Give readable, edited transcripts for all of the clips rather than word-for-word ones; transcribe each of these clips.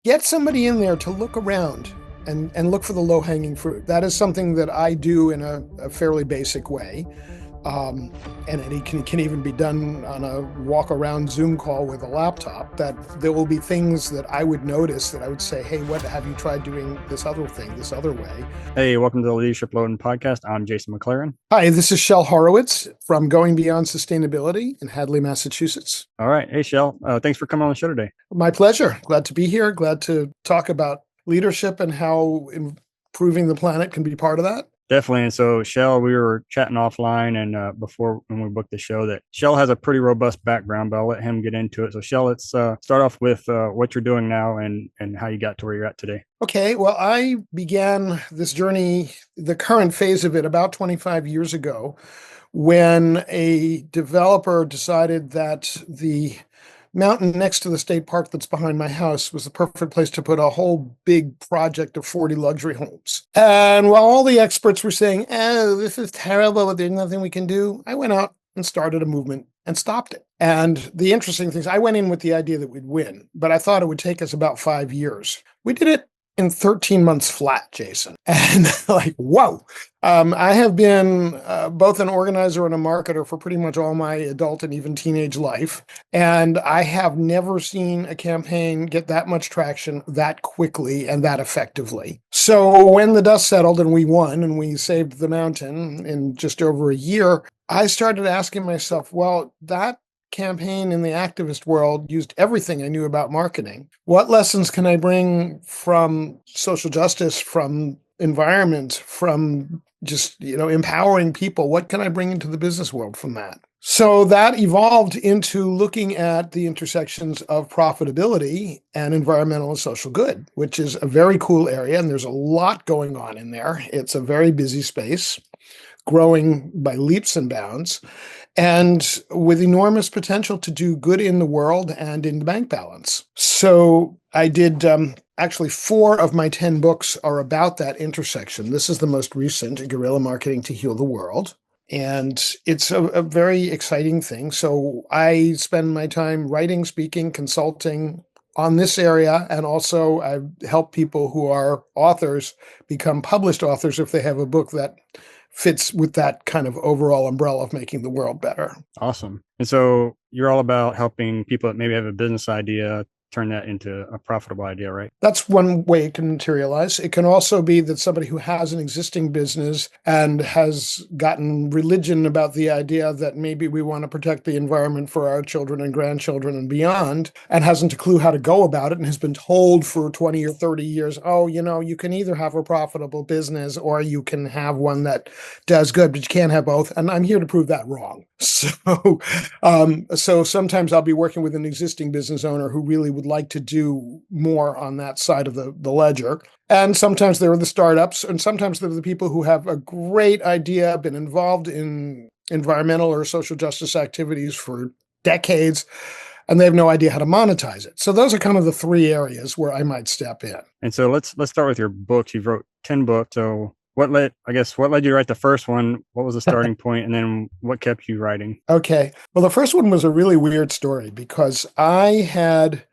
Get somebody in there to look around and look for the low-hanging fruit. That is something that I do in a fairly basic way. Um, and it can even be done on a walk around Zoom call with a laptop. That there will be things that I would notice that I would say, hey, what have you tried doing this other thing, this other way? Hey, welcome to the Leadership Loading Podcast. I'm Jason McClaren. Hi, this is Shel Horowitz from Going Beyond Sustainability in Hadley, Massachusetts. All right. Hey, Shel. Thanks for coming on the show today. My pleasure. Glad to be here. Glad to talk about leadership and how improving the planet can be part of that. Definitely. And so, Shel, we were chatting offline and before when we booked the show that Shel has a pretty robust background, but I'll let him get into it. So, Shel, let's start off with what you're doing now and how you got to where you're at today. Okay, well, I began this journey, the current phase of it, about 25 years ago when a developer decided that the mountain next to the state park that's behind my house was the perfect place to put a whole big project of 40 luxury homes. And while all the experts were saying, oh, this is terrible, there's nothing we can do, I went out and started a movement and stopped it. And the interesting thing is, I went in with the idea that we'd win, but I thought it would take us about 5 years. We did it in 13 months flat, Jason. And like, whoa. I have been both an organizer and a marketer for pretty much all my adult and even teenage life. And I have never seen a campaign get that much traction that quickly and that effectively. So when the dust settled and we won and we saved the mountain in just over a year, I started asking myself, well, that campaign in the activist world used everything I knew about marketing. What lessons can I bring from social justice, from environment, from just, empowering people? What can I bring into the business world from that? So that evolved into looking at the intersections of profitability and environmental and social good, which is a very cool area. And there's a lot going on in there. It's a very busy space, growing by leaps and bounds, and with enormous potential to do good in the world and in the bank balance. So I did actually 4 of my 10 books are about that intersection. This is the most recent, Guerrilla Marketing to Heal the World. And it's a very exciting thing. So I spend my time writing, speaking, consulting on this area. And also I help people who are authors become published authors if they have a book that fits with that kind of overall umbrella of making the world better. Awesome. And so, you're all about helping people that maybe have a business idea turn that into a profitable idea, right? That's one way it can materialize. It can also be that somebody who has an existing business and has gotten religion about the idea that maybe we want to protect the environment for our children and grandchildren and beyond, and hasn't a clue how to go about it and has been told for 20 or 30 years, oh, you can either have a profitable business or you can have one that does good, but you can't have both. And I'm here to prove that wrong. So sometimes I'll be working with an existing business owner who really would like to do more on that side of the ledger. And sometimes there are the startups, and sometimes there are the people who have a great idea, been involved in environmental or social justice activities for decades, and they have no idea how to monetize it. So those are kind of the 3 areas where I might step in. And so let's start with your books. You've wrote 10 books. So what led you to write the first one? What was the starting point? And then what kept you writing? Okay. Well, the first one was a really weird story because I had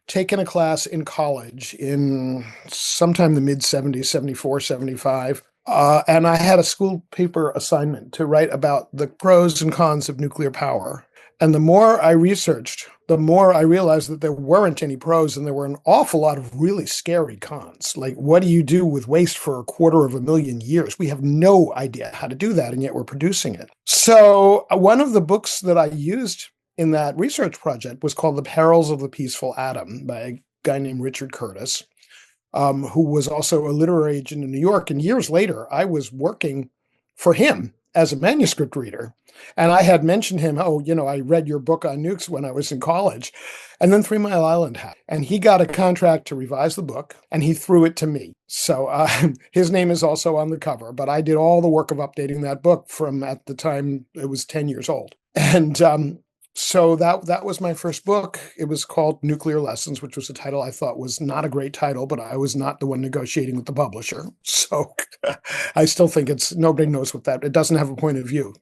taken a class in college in sometime the mid 70s, 74, 75. And I had a school paper assignment to write about the pros and cons of nuclear power. And the more I researched, the more I realized that there weren't any pros and there were an awful lot of really scary cons. Like, what do you do with waste for 250,000 years? We have no idea how to do that, and yet we're producing it. So one of the books that I used in that research project was called The Perils of the Peaceful Atom by a guy named Richard Curtis, who was also a literary agent in New York. And years later, I was working for him as a manuscript reader. And I had mentioned him, I read your book on nukes when I was in college. And then 3 Mile Island happened. And he got a contract to revise the book, and he threw it to me. So his name is also on the cover, but I did all the work of updating that book from at the time it was 10 years old. And so that was my first book. It was called Nuclear Lessons, which was a title I thought was not a great title, but I was not the one negotiating with the publisher. So I still think nobody knows it doesn't have a point of view.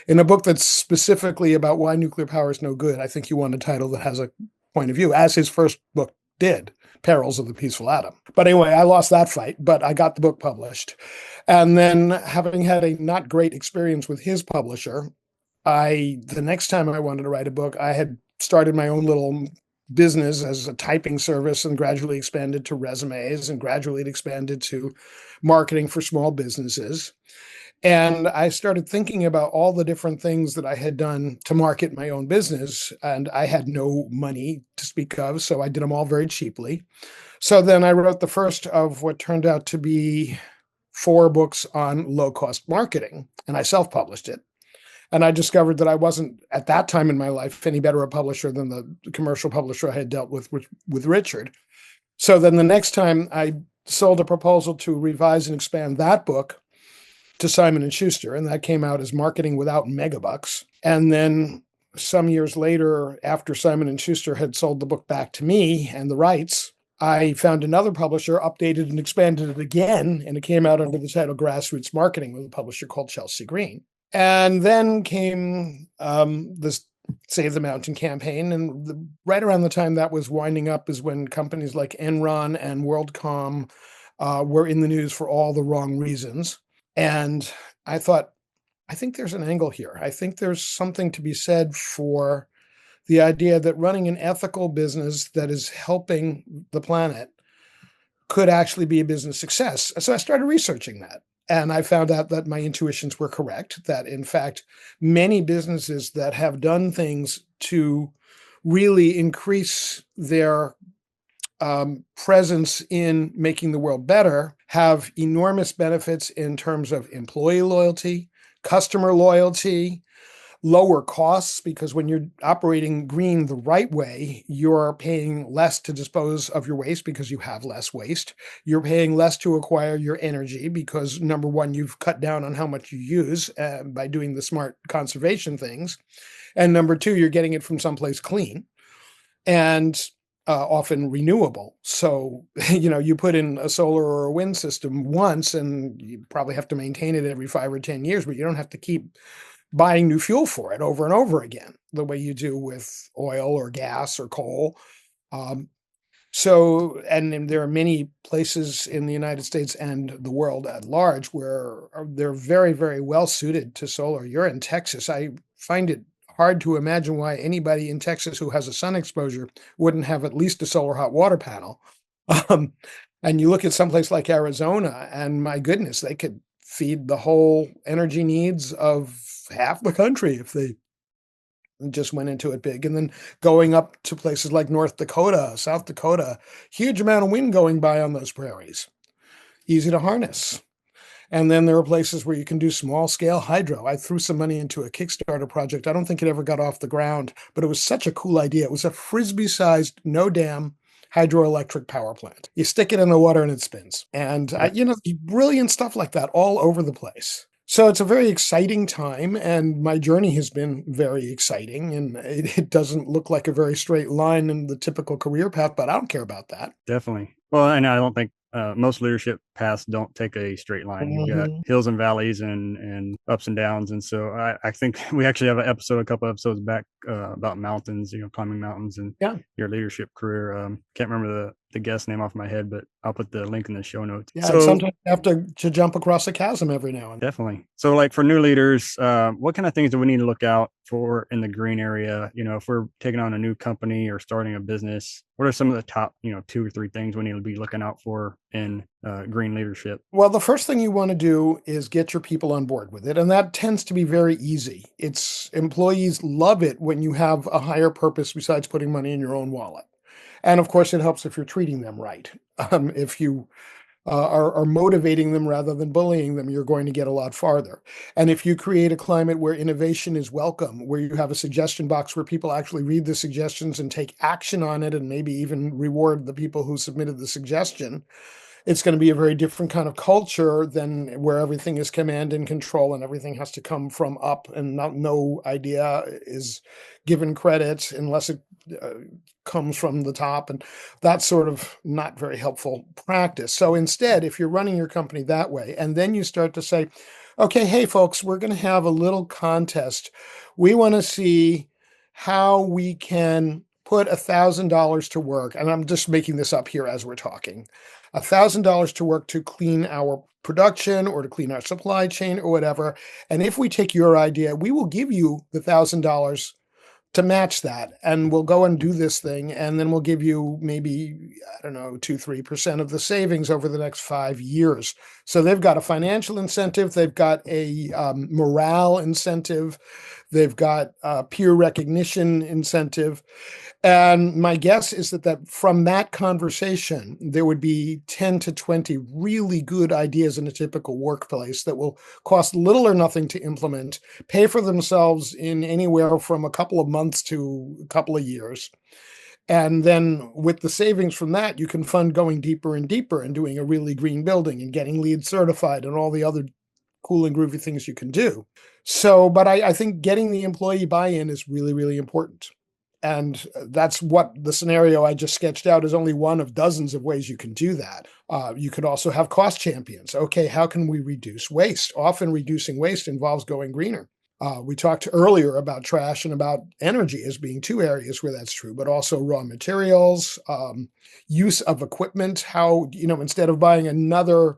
In a book that's specifically about why nuclear power is no good, I think you want a title that has a point of view, as his first book did, Perils of the Peaceful Atom. But anyway, I lost that fight, but I got the book published. And then, having had a not great experience with his publisher, the next time I wanted to write a book, I had started my own little business as a typing service and gradually expanded to resumes and gradually expanded to marketing for small businesses. And I started thinking about all the different things that I had done to market my own business. And I had no money to speak of, so I did them all very cheaply. So then I wrote the first of what turned out to be 4 books on low-cost marketing, and I self-published it. And I discovered that I wasn't, at that time in my life, any better a publisher than the commercial publisher I had dealt with Richard. So then the next time I sold a proposal to revise and expand that book to Simon & Schuster, and that came out as Marketing Without Megabucks. And then some years later, after Simon & Schuster had sold the book back to me and the rights, I found another publisher, updated and expanded it again, and it came out under the title Grassroots Marketing with a publisher called Chelsea Green. And then came this Save the Mountain campaign. And right around the time that was winding up is when companies like Enron and WorldCom were in the news for all the wrong reasons. And I thought, I think there's an angle here. I think there's something to be said for the idea that running an ethical business that is helping the planet could actually be a business success. So I started researching that. And I found out that my intuitions were correct, that in fact, many businesses that have done things to really increase their presence in making the world better have enormous benefits in terms of employee loyalty, customer loyalty, lower costs, because when you're operating green the right way, you're paying less to dispose of your waste because you have less waste. You're paying less to acquire your energy because, number one, you've cut down on how much you use by doing the smart conservation things. And number two, you're getting it from someplace clean and often renewable. So, you put in a solar or a wind system once and you probably have to maintain it every 5 or 10 years, but you don't have to keep buying new fuel for it over and over again, the way you do with oil or gas or coal. And there are many places in the United States and the world at large where they're very, very well suited to solar. You're in Texas. I find it hard to imagine why anybody in Texas who has a sun exposure wouldn't have at least a solar hot water panel. And you look at someplace like Arizona, and my goodness, they could feed the whole energy needs of half the country if they just went into it big. And then going up to places like North Dakota, South Dakota, huge amount of wind going by on those prairies, easy to harness. And then there are places where you can do small scale hydro. I threw some money into a Kickstarter project. I don't think it ever got off the ground, but it was such a cool idea. It was a Frisbee-sized, no dam hydroelectric power plant. You stick it in the water and it spins. And, brilliant stuff like that all over the place. So it's a very exciting time, and my journey has been very exciting, and it doesn't look like a very straight line in the typical career path, but I don't care about that. Definitely. Well, and I don't think most leadership paths don't take a straight line. You've got hills and valleys and ups and downs. And so I think we actually have a couple episodes back about mountains, climbing mountains and your leadership career. Can't remember the guest name off my head, but I'll put the link in the show notes. Yeah, so, sometimes you have to jump across a chasm every now and then. Definitely. So like for new leaders, what kind of things do we need to look out for in the green area? If we're taking on a new company or starting a business, what are some of the top, 2 or 3 things we need to be looking out for in green leadership? Well, the first thing you want to do is get your people on board with it. And that tends to be very easy. Employees love it when you have a higher purpose besides putting money in your own wallet. And of course, it helps if you're treating them right. If you are motivating them rather than bullying them, you're going to get a lot farther. And if you create a climate where innovation is welcome, where you have a suggestion box where people actually read the suggestions and take action on it and maybe even reward the people who submitted the suggestion, it's going to be a very different kind of culture than where everything is command and control and everything has to come from up and no idea is given credit unless it comes from the top. And that's sort of not very helpful practice. So instead, if you're running your company that way, and then you start to say, okay, hey, folks, we're going to have a little contest. We want to see how we can put $1,000 to work, and I'm just making this up here as we're talking, $1,000 to work to clean our production or to clean our supply chain or whatever. And if we take your idea, we will give you the $1,000 to match that. And we'll go and do this thing. And then we'll give you maybe, I don't know, 2-3% of the savings over the next 5 years. So they've got a financial incentive. They've got a morale incentive. They've got a peer recognition incentive. And my guess is that from that conversation, there would be 10 to 20 really good ideas in a typical workplace that will cost little or nothing to implement, pay for themselves in anywhere from a couple of months to a couple of years. And then with the savings from that, you can fund going deeper and deeper and doing a really green building and getting LEED certified and all the other cool and groovy things you can do. So, but I think getting the employee buy-in is really, really important. And that's what the scenario I just sketched out is only one of dozens of ways you can do that. You could also have cost champions. Okay, how can we reduce waste? Often reducing waste involves going greener. We talked earlier about trash and about energy as being two areas where that's true, but also raw materials, use of equipment. How, instead of buying another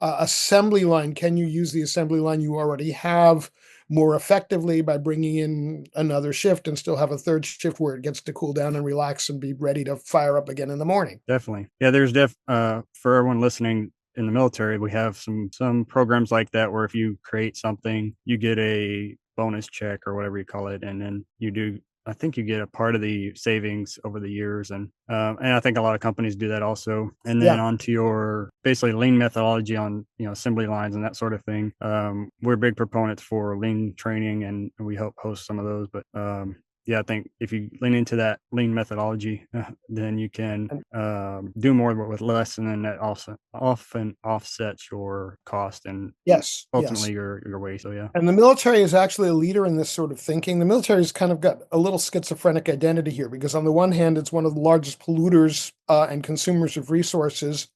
assembly line, can you use the assembly line you already have more effectively by bringing in another shift and still have a third shift where it gets to cool down and relax and be ready to fire up again in the morning? Definitely. Yeah, there's for everyone listening in the military, we have some programs like that where if you create something, you get a bonus check or whatever you call it, and then I think you get a part of the savings over the years, and I think a lot of companies do that also. And then onto your basically lean methodology on assembly lines and that sort of thing. We're big proponents for lean training, and we help host some of those. But I think if you lean into that lean methodology, then you can do more with less, and then that also often offsets your cost and ultimately your waste. So yeah. And the military is actually a leader in this sort of thinking. The military has kind of got a little schizophrenic identity here because on the one hand, it's one of the largest polluters and consumers of resources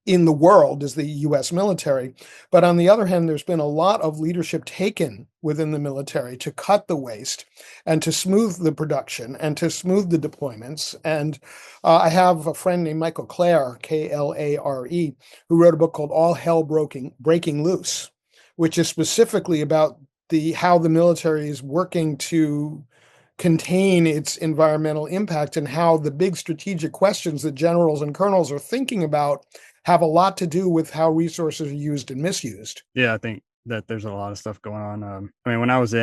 in the world is the US military. But on the other hand, there's been a lot of leadership taken within the military to cut the waste and to smooth the production and to smooth the deployments. And I have a friend named Michael Clare, Klare, who wrote a book called All Hell Breaking Loose, which is specifically about how the military is working to contain its environmental impact and how the big strategic questions that generals and colonels are thinking about have a lot to do with how resources are used and misused. Yeah, I think that there's a lot of stuff going on. When I was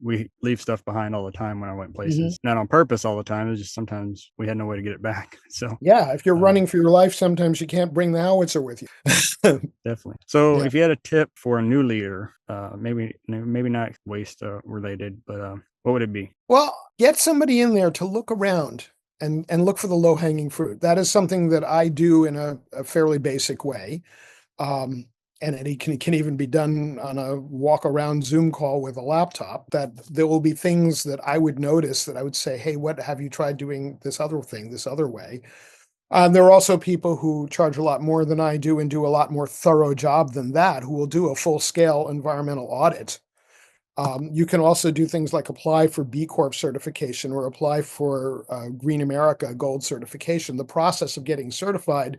we leave stuff behind all the time when I went places, not on purpose all the time. It's just sometimes we had no way to get it back. So yeah, if you're running for your life, sometimes you can't bring the howitzer with you. Definitely. So if you had a tip for a new leader, maybe not waste related, but what would it be? Well, get somebody in there to look around and look for the low-hanging fruit. That is something that I do in a fairly basic way. And it can even be done on a walk-around Zoom call with a laptop, that there will be things that I would notice that I would say, hey, what have you tried doing this other thing, this other way? There are also people who charge a lot more than I do and do a lot more thorough job than that, who will do a full-scale environmental audit. You can also do things like apply for B Corp certification or apply for Green America Gold certification. The process of getting certified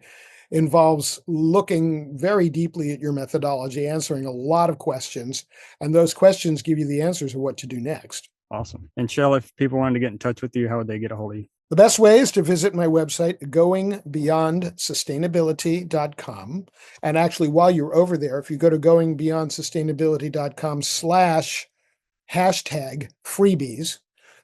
involves looking very deeply at your methodology, answering a lot of questions, and those questions give you the answers of what to do next. Awesome. And Shel, if people wanted to get in touch with you, how would they get a hold of you? The best way is to visit my website, goingbeyondsustainability.com. And actually, while you're over there, if you go to goingbeyondsustainability.com/#freebies,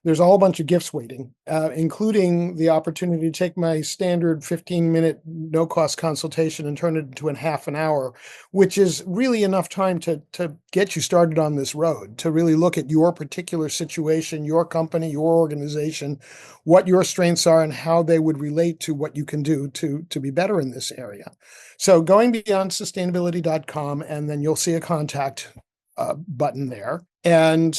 there's a whole bunch of gifts waiting, including the opportunity to take my standard 15-minute no-cost consultation and turn it into a half an hour, which is really enough time to get you started on this road, to really look at your particular situation, your company, your organization, what your strengths are, and how they would relate to what you can do to be better in this area. So goingbeyondsustainability.com, and then you'll see a contact button there. And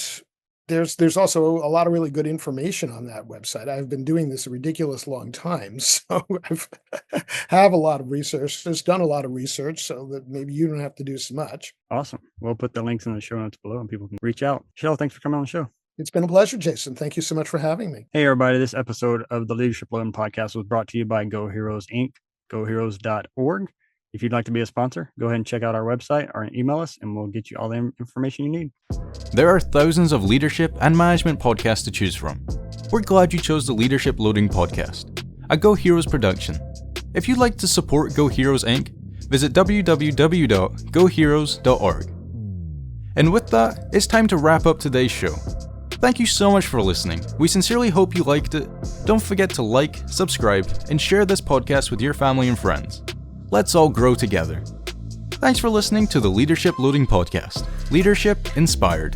there's also a lot of really good information on that website. I've been doing this a ridiculous long time, so I have a lot of research. Just done a lot of research so that maybe you don't have to do so much. Awesome. We'll put the links in the show notes below and people can reach out. Shel, thanks for coming on the show. It's been a pleasure, Jason. Thank you so much for having me. Hey, everybody. This episode of the Leadership Loading Podcast was brought to you by Go Heroes Inc., goheroes.org. If you'd like to be a sponsor, go ahead and check out our website or email us, and we'll get you all the information you need. There are thousands of leadership and management podcasts to choose from. We're glad you chose the Leadership Loading Podcast, a Go Heroes production. If you'd like to support Go Heroes Inc., visit www.goheroes.org. And with that, it's time to wrap up today's show. Thank you so much for listening. We sincerely hope you liked it. Don't forget to like, subscribe, and share this podcast with your family and friends. Let's all grow together. Thanks for listening to the Leadership Loading Podcast. Leadership inspired.